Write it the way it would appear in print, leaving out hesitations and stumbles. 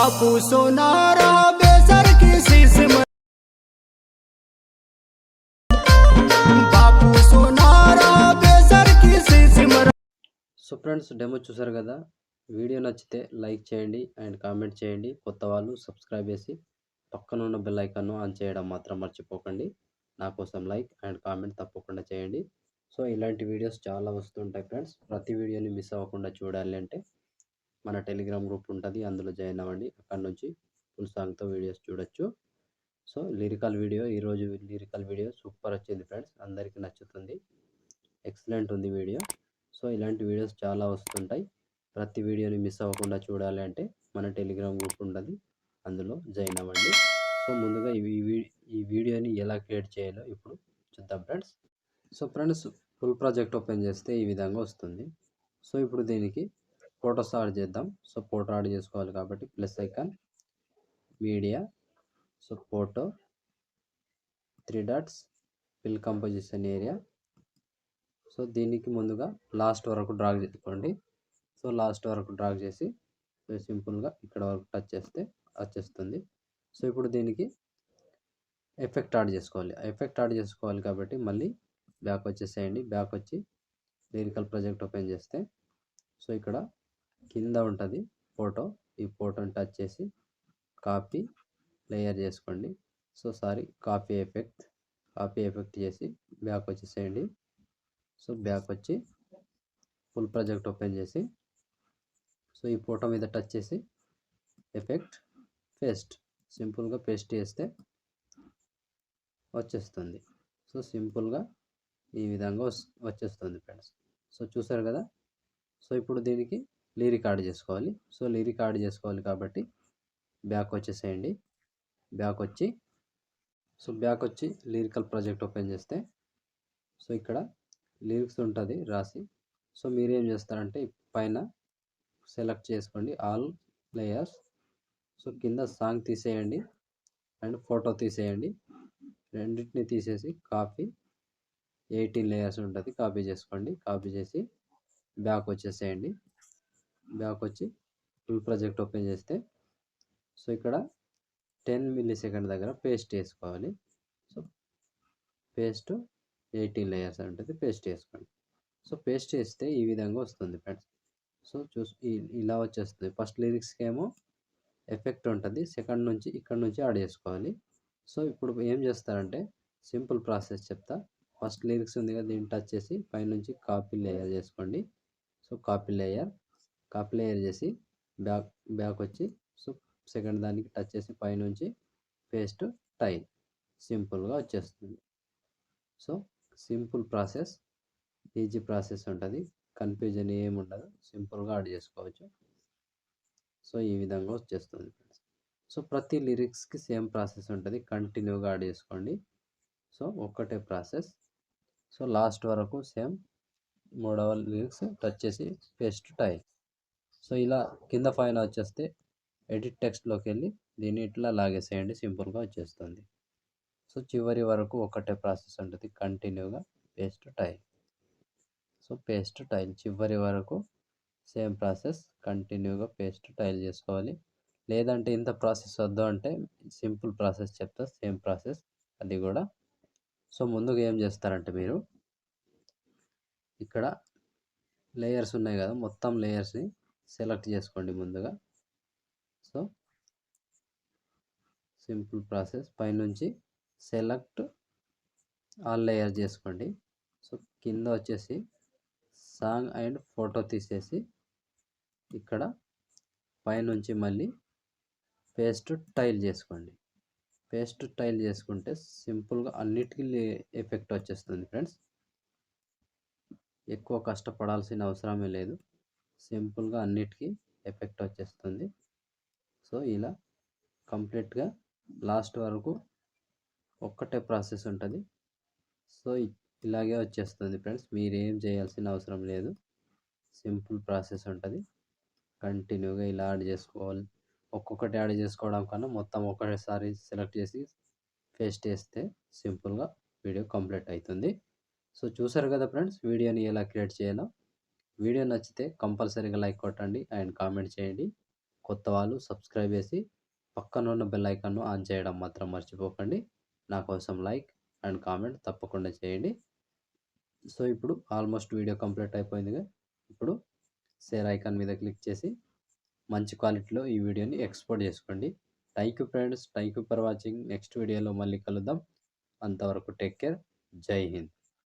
बापू सोनारा बेसर की शीश में बापू सोनारा बेसर की शीश में। సో ఫ్రెండ్స్ డెమో చూసారు కదా. వీడియో నచ్చితే లైక్ చేయండి అండ్ కామెంట్ చేయండి. కొత్త వాళ్ళు సబ్స్క్రైబ్ చేసి పక్కన ఉన్న బెల్ ఐకాన్ను ఆన్ చేయడం మాత్రం మర్చిపోకండి. నా కోసం లైక్ అండ్ కామెంట్ తప్పకుండా చేయండి. సో ఇలాంటి వీడియోస్ చాలా వస్తుంటాయి ఫ్రెండ్స్. ప్రతి వీడియోని మిస్ అవ్వకుండా చూడాలి అంటే మన టెలిగ్రామ్ గ్రూప్ ఉంటుంది, అందులో జాయిన్ అవ్వండి. అక్కడ నుంచి ఫుల్ సాంగ్తో వీడియోస్ చూడొచ్చు. సో ఈరోజు లిరికల్ వీడియో సూపర్ వచ్చింది ఫ్రెండ్స్, అందరికీ నచ్చుతుంది. ఎక్సలెంట్ ఉంది వీడియో. సో ఇలాంటి వీడియోస్ చాలా వస్తుంటాయి. ప్రతి వీడియోని మిస్ అవ్వకుండా చూడాలి అంటే మన టెలిగ్రామ్ గ్రూప్ ఉంటుంది, అందులో జాయిన్ అవ్వండి. సో ముందుగా ఈ వీడియోని ఎలా క్రియేట్ చేయాలో ఇప్పుడు చూద్దాం friends. So friends, full project open చేస్తే ఈ విధంగా వస్తుంది. సో ఇప్పుడు దీనికి ఫొటోస్ యాడ్ చేద్దాం. సో ఫోటో యాడ్ చేసుకోవాలి కాబట్టి plus icon, media, so photo, 3 dots, fill composition area. So దీనికి ముందుగా లాస్ట్ వరకు డ్రాగ్ చేసుకోండి. సో లాస్ట్ వరకు డ్రాగ్ చేసి సింపుల్గా ఇక్కడ వరకు టచ్ చేస్తే వచ్చేస్తుంది. సో ఇప్పుడు దీనికి ఎఫెక్ట్ యాడ్ చేసుకోవాలి కాబట్టి మళ్ళీ బ్యాక్ వచ్చేసేయండి. బ్యాక్ వచ్చి లిరికల్ ప్రాజెక్ట్ ఓపెన్ చేస్తే సో ఇక్కడ కింద ఉంటుంది ఫోటో. ఈ ఫోటోని టచ్ చేసి కాపీ లేయర్ చేసుకోండి. కాపీ ఎఫెక్ట్ చేసి బ్యాక్ వచ్చేసేయండి. సో బ్యాక్ వచ్చి ఫుల్ ప్రాజెక్ట్ ఓపెన్ చేసి సో ఈ ఫోటో మీద టచ్ చేసి ఎఫెక్ట్ పేస్ట్, సింపుల్గా పేస్ట్ చేస్తే వచ్చేస్తుంది. సో సింపుల్గా ఈ విధంగా వచ్చేస్తుంది ఫ్రెండ్స్. సో చూసారు కదా. సో ఇప్పుడు దీనికి లిరిక్ యాడ్ చేసుకోవాలి కాబట్టి బ్యాక్ వచ్చేసేయండి. బ్యాక్ వచ్చి లిరికల్ ప్రాజెక్ట్ ఓపెన్ చేస్తే సో ఇక్కడ లిరిక్స్ ఉంటుంది రాసి. సో మీరేం చేస్తారంటే పైన సెలెక్ట్ చేసుకోండి ఆల్ లేయర్స్. సో కింద సాంగ్ తీసేయండి అండ్ ఫోటో తీసేయండి. రెండింటిని తీసేసి కాపీ 18 లేయర్స్ ఉంటుంది, కాపీ చేసుకోండి. కాపీ చేసి బ్యాక్ వచ్చేసేయండి. బ్యాక్ వచ్చి ఫుల్ ప్రాజెక్ట్ ఓపెన్ చేస్తే సో ఇక్కడ 10 మిల్లీ సెకండ్ దగ్గర పేస్ట్ చేసుకోవాలి. సో పేస్ట్ 18 లేయర్స్ ఉంటుంది, పేస్ట్ చేసుకోండి. సో పేస్ట్ చేస్తే ఈ విధంగా వస్తుంది ఫ్రెండ్స్. సో ఇలా వచ్చేస్తుంది. ఫస్ట్ లిరిక్స్కి ఏమో ఎఫెక్ట్ ఉంటుంది, సెకండ్ నుంచి ఇక్కడ నుంచి యాడ్ చేసుకోవాలి. సో ఇప్పుడు ఏం చేస్తారంటే సింపుల్ ప్రాసెస్ చెప్తా. ఫస్ట్ లిరిక్స్ ఉంది కదా, దీన్ని టచ్ చేసి పైనుంచి కాపీ లేయర్ చేసుకోండి. సో కాపీ లేయర్ చేసి బ్యాక్ వచ్చి సో సెకండ్ దానికి టచ్ చేసి పైనుంచి పేస్ట్ టైల్, సింపుల్గా వచ్చేస్తుంది. So simple process, easy process ఉంటుంది, కన్ఫ్యూజన్ ఏమి ఉండదు, సింపుల్గా యాడ్ చేసుకోవచ్చు. సో ఈ విధంగా వచ్చేస్తుంది ఫ్రెండ్స్. సో ప్రతి లిరిక్స్కి సేమ్ ప్రాసెస్ ఉంటుంది, కంటిన్యూగా యాడ్ చేసుకోండి. సో ఒక్కటే ప్రాసెస్. సో లాస్ట్ వరకు సేమ్. మూడవ లిరిక్స్ టచ్ చేసి పేస్ట్ టైల్. సో ఇలా కింద పైన వచ్చేస్తే ఎడిట్ టెక్స్ట్లోకి వెళ్ళి దీన్ని ఇట్లా లాగేసేయండి, సింపుల్గా వచ్చేస్తుంది. సో చివరి వరకు ఒకటే ప్రాసెస్ ఉంటుంది, కంటిన్యూగా paste tile. So paste tile చివరి వరకు సేమ్ ప్రాసెస్, కంటిన్యూగా పేస్ట్ టైల్ చేసుకోవాలి. లేదంటే ఇంత ప్రాసెస్ వద్దు అంటే సింపుల్ ప్రాసెస్ చెప్తా, సేమ్ ప్రాసెస్ అది కూడా. సో ముందుగా ఏం చేస్తారంటే మీరు ఇక్కడ లేయర్స్ ఉన్నాయి కదా, మొత్తం లేయర్స్ని సెలెక్ట్ చేసుకోండి ముందుగా. సో సింపుల్ ప్రాసెస్ పైనుంచి సెలెక్ట్ ఆల్ లేయర్ చేసుకోండి. సో కింద వచ్చేసి సాంగ్ అండ్ ఫోటో తీసేసి ఇక్కడ పైనుంచి మళ్ళీ పేస్ట్ టైల్ చేసుకోండి. పేస్ట్ టైల్ చేసుకుంటే సింపుల్గా అన్నిటికీ ఎఫెక్ట్ వచ్చేస్తుంది ఫ్రెండ్స్. ఎక్కువ కష్టపడాల్సిన అవసరమే లేదు, సింపుల్గా అన్నిటికీ ఎఫెక్ట్ వచ్చేస్తుంది. సో ఇలా కంప్లీట్గా లాస్ట్ వరకు ఒక్కటే ప్రాసెస్ ఉంటుంది. సో ఇలాగే వచ్చేస్తుంది ఫ్రెండ్స్, మీరేం చేయాల్సిన అవసరం లేదు, సింపుల్ ప్రాసెస్ ఉంటుంది. కంటిన్యూగా ఇలా యాడ్ చేసుకోవాలి. ఒక్కొక్కటి యాడ్ చేసుకోవడం కన్నా మొత్తం ఒకటేసారి సెలెక్ట్ చేసి పేస్ట్ చేస్తే సింపుల్గా వీడియో కంప్లీట్ అవుతుంది. సో చూసారు కదా ఫ్రెండ్స్, వీడియోని ఎలా క్రియేట్ చేయాలో. వీడియో నచ్చితే కంపల్సరీగా లైక్ కొట్టండి అండ్ కామెంట్ చేయండి. కొత్త వాళ్ళు సబ్స్క్రైబ్ చేసి పక్కన ఉన్న బెల్ ఐకాన్ను ఆన్ చేయడం మాత్రం మర్చిపోకండి. నా కోసం లైక్ అండ్ కామెంట్ తప్పకుండా చేయండి. సో ఇప్పుడు ఆల్మోస్ట్ వీడియో కంప్లీట్ అయిపోయిందిగా. ఇప్పుడు షేర్ ఐకాన్ మీద క్లిక్ చేసి మంచి క్వాలిటీలో ఈ వీడియోని ఎక్స్పోర్ట్ చేసుకోండి. Thank you friends. Thank you for watching. Next వీడియోలో మళ్ళీ కలుద్దాం. అంతవరకు టేక్ కేర్. జై హింద్.